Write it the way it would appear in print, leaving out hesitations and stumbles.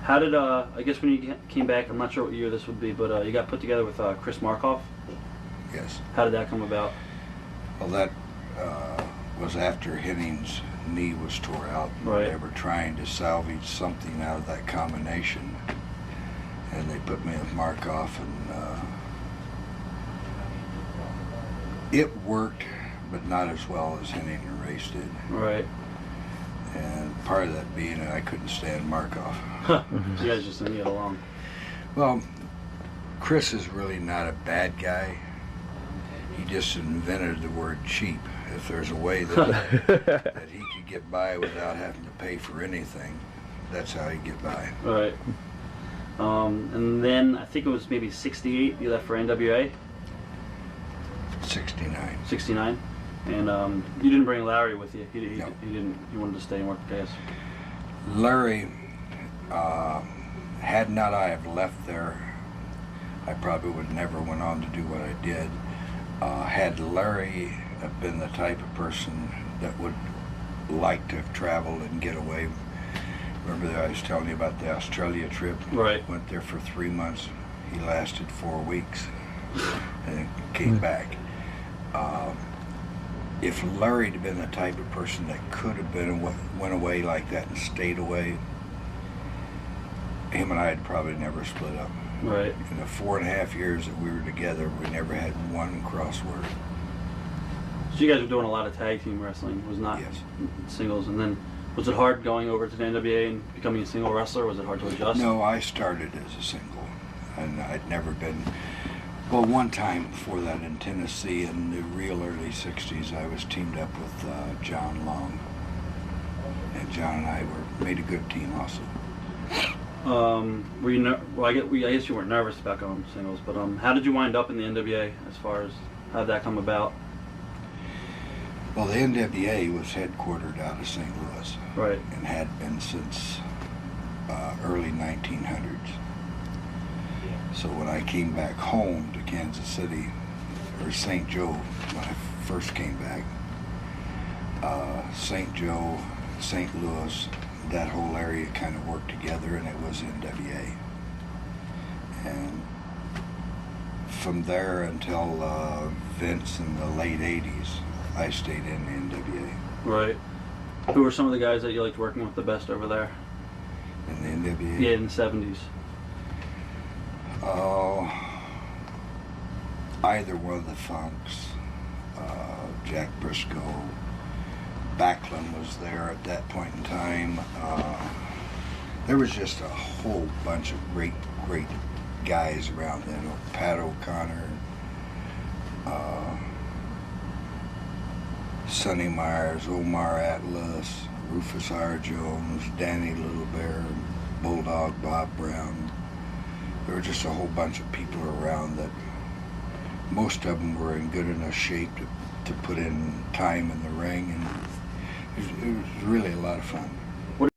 How did, I guess when you came back, I'm not sure what year this would be, but you got put together with Chris Markoff? Yes. How did that come about? Well, that was after Henning's knee was tore out. Right. They were trying to salvage something out of that combination, and they put me with Markoff, and it worked, but not as well as Henning and Race did. Right. And part of that being that I couldn't stand Markoff. You guys just didn't get along. Well, Chris is really not a bad guy. He just invented the word cheap. If there's a way that, that he could get by without having to pay for anything, that's how he'd get by. Right. And then I think it was maybe 68 you left for NWA? 69. 69? And you didn't bring Larry with you. He No. didn't. He wanted to stay and work the gas. Larry, had not I have left there, I probably would never went on to do what I did. Had Larry have been the type of person that would like to have traveled and get away. Remember that I was telling you about the Australia trip? Right. Went there for 3 months. He lasted 4 weeks and came back. If Larry had been the type of person that could have been and went away like that and stayed away, him and I had probably never split up. Right. In the 4.5 years that we were together, we never had one crossword. So you guys were doing a lot of tag team wrestling, was not Yes. singles. And then was it hard going over to the NWA and becoming a single wrestler? Was it hard to adjust? No, I started as a single, and I'd never been. Well, one time before that in Tennessee in the real early 60s, I was teamed up with John Long. And John and I made a good team also. Were you? Well, I guess you weren't nervous about going singles, but how did you wind up in the NWA? As far as how did that come about? Well, the NWA was headquartered out of St. Louis, Right. and had been since early 1900s. So when I came back home to Kansas City, or St. Joe, when I first came back, St. Joe, St. Louis, that whole area kind of worked together, and it was NWA. And from there until Vince in the late 80s, I stayed in the NWA. Right. Who were some of the guys that you liked working with the best over there? In the NWA? Yeah, in the 70s. Either one of the Funks, Jack Briscoe, Backlund was there at that point in time. There was just a whole bunch of great guys around then. Pat O'Connor, Sonny Myers, Omar Atlas, Rufus R. Jones, Danny Little Bear, Bulldog Bob Brown. There were just a whole bunch of people around that most of them were in good enough shape to put in time in the ring, and it was really a lot of fun.